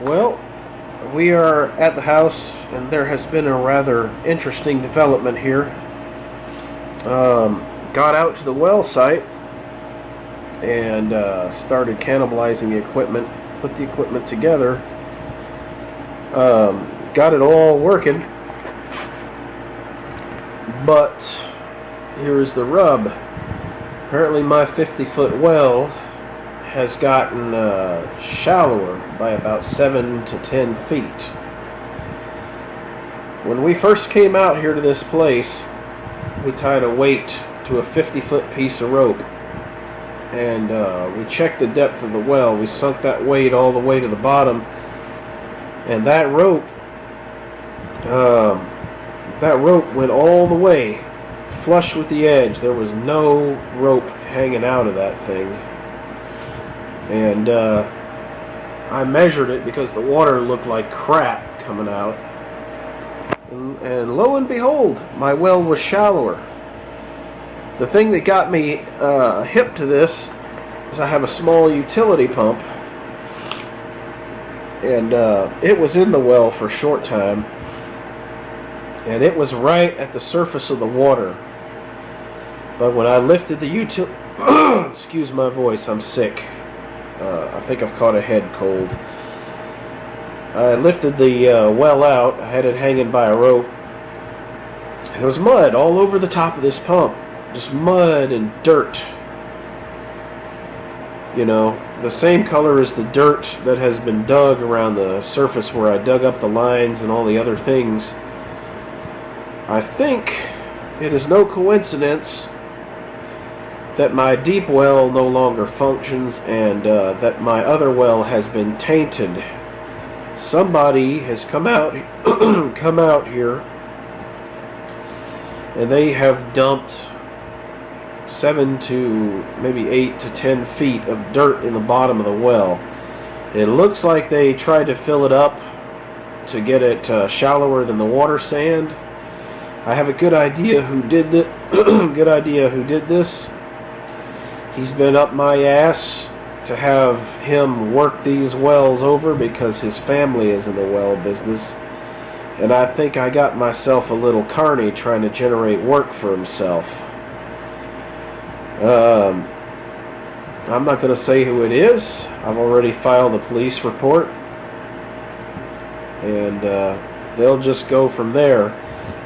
Well, we are at the house, and there has been a rather interesting development here. Got out to the well site and started cannibalizing the equipment, put the equipment together, got it all working, but here's the rub. Apparently my 50-foot well has gotten shallower by about 7 to 10 feet. When we first came out here to this place, we tied a weight to a 50-foot piece of rope, and we checked the depth of the well. We sunk that weight all the way to the bottom, and that rope went all the way flush with the edge. There was no rope hanging out of that thing. And I measured it because the water looked like crap coming out. And lo and behold, my well was shallower. The thing that got me hip to this is I have a small utility pump. And it was in the well for a short time. And it was right at the surface of the water. But when I lifted the excuse my voice, I'm sick. I think I've caught a head cold. I lifted the well out. I had it hanging by a rope. There was mud all over the top of this pump. Just mud and dirt. You know, the same color as the dirt that has been dug around the surface where I dug up the lines and all the other things. I think it is no coincidence that my deep well no longer functions and that my other well has been tainted. Somebody has come out here, and they have dumped 7 to maybe 8 to 10 feet of dirt in the bottom of the well. It looks like they tried to fill it up to get it shallower than the water sand. I have a good idea who did this. He's been up my ass to have him work these wells over because his family is in the well business. And I think I got myself a little carny trying to generate work for himself. I'm not going to say who it is. I've already filed a police report. And they'll just go from there.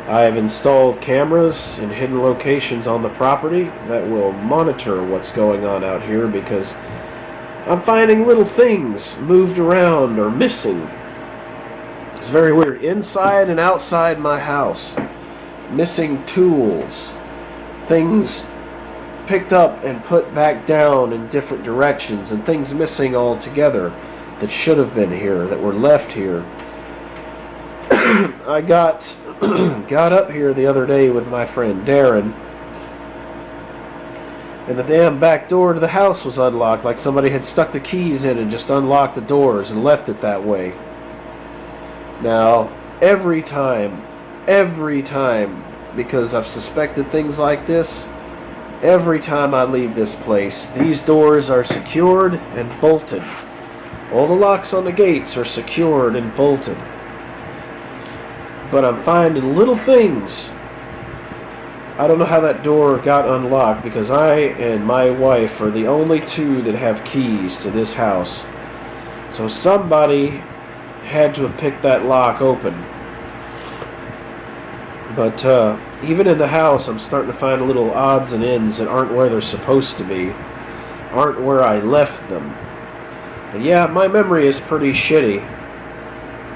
I have installed cameras in hidden locations on the property that will monitor what's going on out here because I'm finding little things moved around or missing. It's very weird. Inside and outside my house. Missing tools. Things picked up and put back down in different directions, and things missing altogether that should have been here, that were left here. I got up here the other day with my friend Darren, and the damn back door to the house was unlocked, like somebody had stuck the keys in and just unlocked the doors and left it that way. Now, every time, because I've suspected things like this, every time I leave this place, these doors are secured and bolted. All the locks on the gates are secured and bolted. But I'm finding little things. I don't know how that door got unlocked because I and my wife are the only two that have keys to this house. So somebody had to have picked that lock open. But even in the house, I'm starting to find little odds and ends that aren't where they're supposed to be. Aren't where I left them. And yeah, my memory is pretty shitty.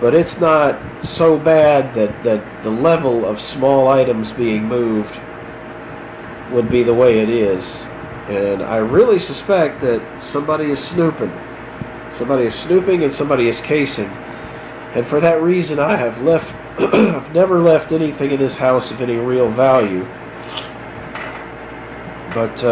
But it's not so bad that the level of small items being moved would be the way it is. And I really suspect that somebody is snooping. Somebody is snooping and somebody is casing. And for that reason, I have I've never left anything in this house of any real value. But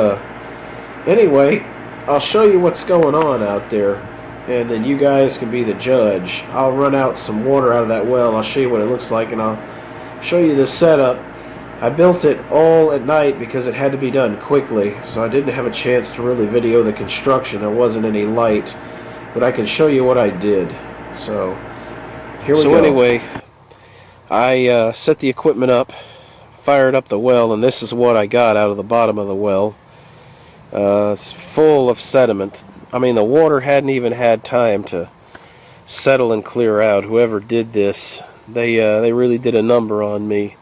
anyway, I'll show you what's going on out there. And then you guys can be the judge. I'll run out some water out of that well. I'll show you what it looks like, and I'll show you the setup. I built it all at night because it had to be done quickly, so I didn't have a chance to really video the construction. There wasn't any light, but I can show you what I did. So here we go. Anyway, I set the equipment up, fired up the well, and this is what I got out of the bottom of the well. It's full of sediment. I mean, the water hadn't even had time to settle and clear out. Whoever did this, they really did a number on me.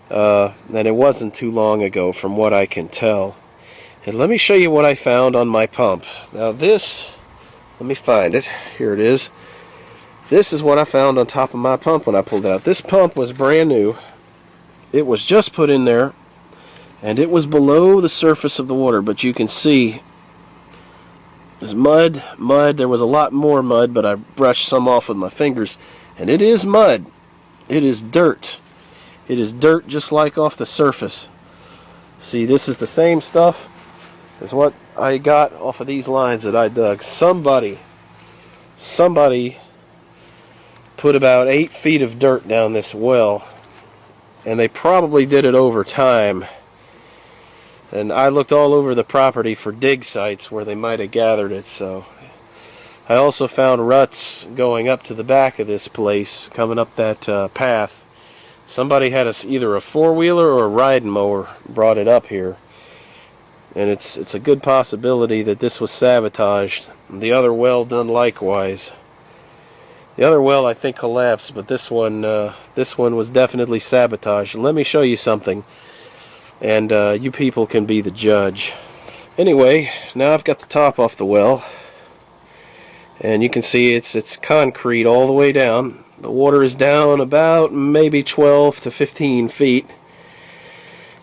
And it wasn't too long ago, from what I can tell. And let me show you what I found on my pump. Now this, let me find it. Here it is. This is what I found on top of my pump when I pulled it out. This pump was brand new. It was just put in there, and it was below the surface of the water, but you can see there's mud. There was a lot more mud, but I brushed some off with my fingers, and it is mud. It is dirt. It is dirt just like off the surface. See, this is the same stuff as what I got off of these lines that I dug. Somebody put about 8 feet of dirt down this well, and they probably did it over time. And I looked all over the property for dig sites where they might have gathered it. So I also found ruts going up to the back of this place, coming up that path. Somebody had either a four-wheeler or a riding mower brought it up here, and it's a good possibility that this was sabotaged. The other well done likewise. The other well I think collapsed, but this one was definitely sabotaged. Let me show you something, and you people can be the judge. Anyway, now I've got the top off the well, and you can see it's concrete all the way down. The water is down about maybe 12 to 15 feet.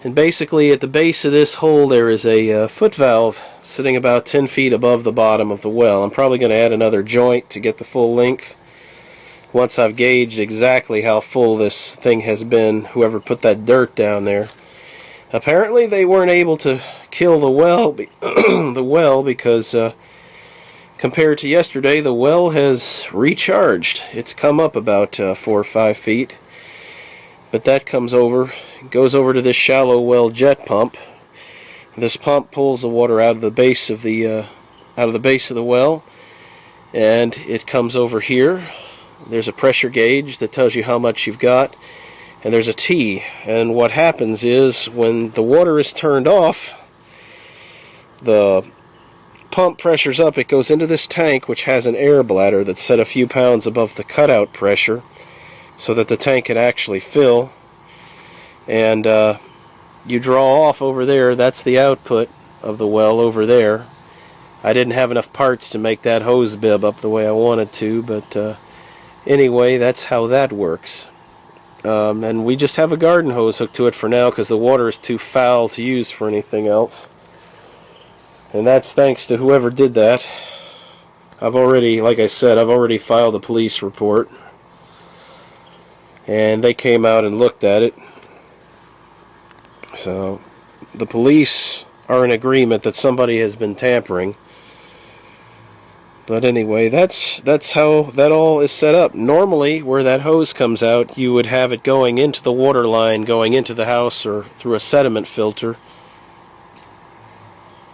And basically at the base of this hole there is a foot valve sitting about 10 feet above the bottom of the well. I'm probably going to add another joint to get the full length once I've gauged exactly how full this thing has been, whoever put that dirt down there. Apparently they weren't able to kill the well, because compared to yesterday, the well has recharged. It's come up about 4 or 5 feet, but that goes over to this shallow well jet pump. This pump pulls the water out of the base of the well, and it comes over here. There's a pressure gauge that tells you how much you've got, and there's a T. And what happens is when the water is turned off, the pump pressures up. It goes into this tank, which has an air bladder that's set a few pounds above the cutout pressure so that the tank can actually fill. And you draw off over there. That's the output of the well over there. I didn't have enough parts to make that hose bib up the way I wanted to, but anyway, that's how that works. And we just have a garden hose hooked to it for now because the water is too foul to use for anything else. And that's thanks to whoever did that. Like I said, I've already filed a police report. And they came out and looked at it. So the police are in agreement that somebody has been tampering. But anyway, that's how that all is set up. Normally, where that hose comes out, you would have it going into the water line, going into the house, or through a sediment filter.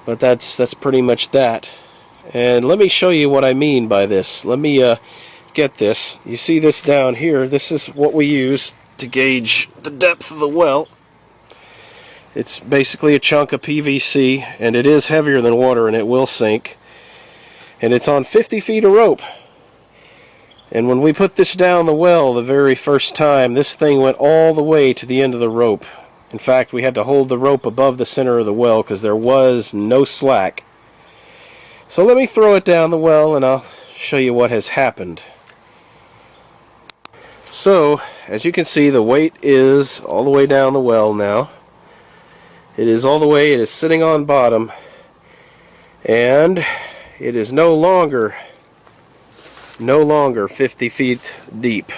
But that's pretty much that. And let me show you what I mean by this. Let me get this. You see this down here? This is what we use to gauge the depth of the well. It's basically a chunk of PVC, and it is heavier than water, and it will sink. And it's on 50 feet of rope. And when we put this down the well the very first time, this thing went all the way to the end of the rope. In fact, we had to hold the rope above the center of the well because there was no slack. So let me throw it down the well and I'll show you what has happened. So, as you can see, the weight is all the way down the well now. It is sitting on bottom. And it is no longer 50 feet deep.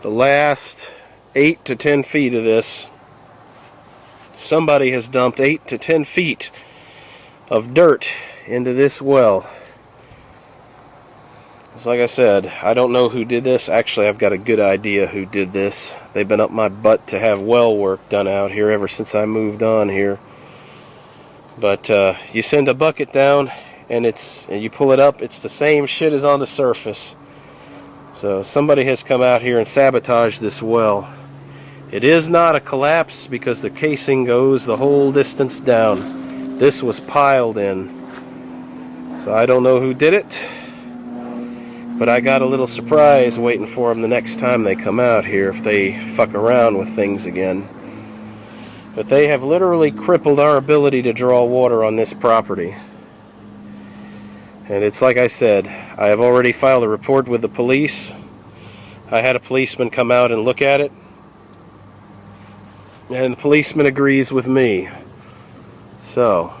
The last 8 to 10 feet of this, somebody has dumped 8 to 10 feet of dirt into this well. It's like I said, I don't know who did this. Actually, I've got a good idea who did this. They've been up my butt to have well work done out here ever since I moved on here. But you send a bucket down and you pull it up, it's the same shit as on the surface. So somebody has come out here and sabotaged this well. It is not a collapse because the casing goes the whole distance down. This was piled in. So I don't know who did it, but I got a little surprise waiting for them the next time they come out here if they fuck around with things again. But they have literally crippled our ability to draw water on this property. And it's like I said, I have already filed a report with the police. I had a policeman come out and look at it. And the policeman agrees with me. So,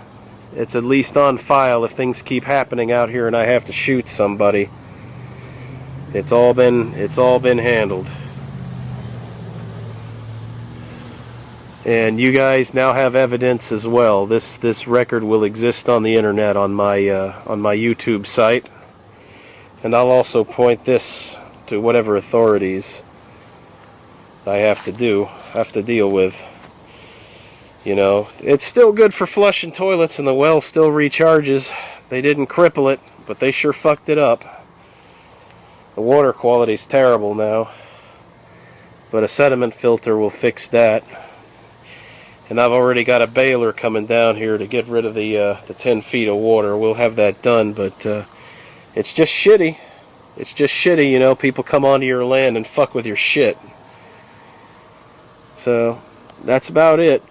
it's at least on file if things keep happening out here and I have to shoot somebody. It's all been handled. And you guys now have evidence as well. This record will exist on the internet on my YouTube site, and I'll also point this to whatever authorities I have to deal with. You know, it's still good for flushing toilets, and the well still recharges. They didn't cripple it, but they sure fucked it up. The water quality's terrible now, but a sediment filter will fix that. And I've already got a baler coming down here to get rid of the 10 feet of water. We'll have that done, but it's just shitty. It's just shitty, you know. People come onto your land and fuck with your shit. So, that's about it.